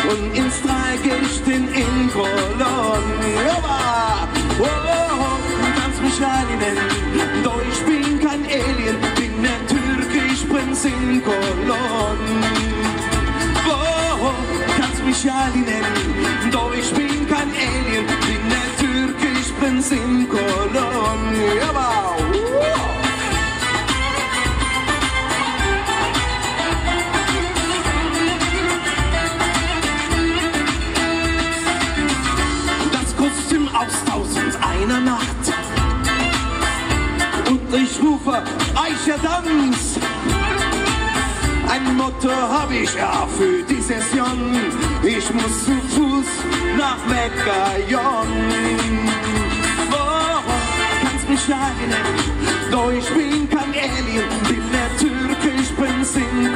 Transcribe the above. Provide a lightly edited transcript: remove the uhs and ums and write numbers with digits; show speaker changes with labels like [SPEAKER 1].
[SPEAKER 1] und ins Dreigechten in Kolonnen. Oh, kannst mich Ali nennen, doch ich bin kein Alien, bin der türkisch Prinz in Kolonnen. Oh, kannst mich Ali nennen, doch ich bin kein Alien, bin der türkisch Prinz in Kolonnen. Aus 1001 Nacht und ich rufe Eicher Tanz. Ein Motto hab ich ja für die Session, ich muss zu Fuß nach Mekka. Oh, kannst mich ja nennen, doch ich bin kein Alien, bin der türkisch Prinz in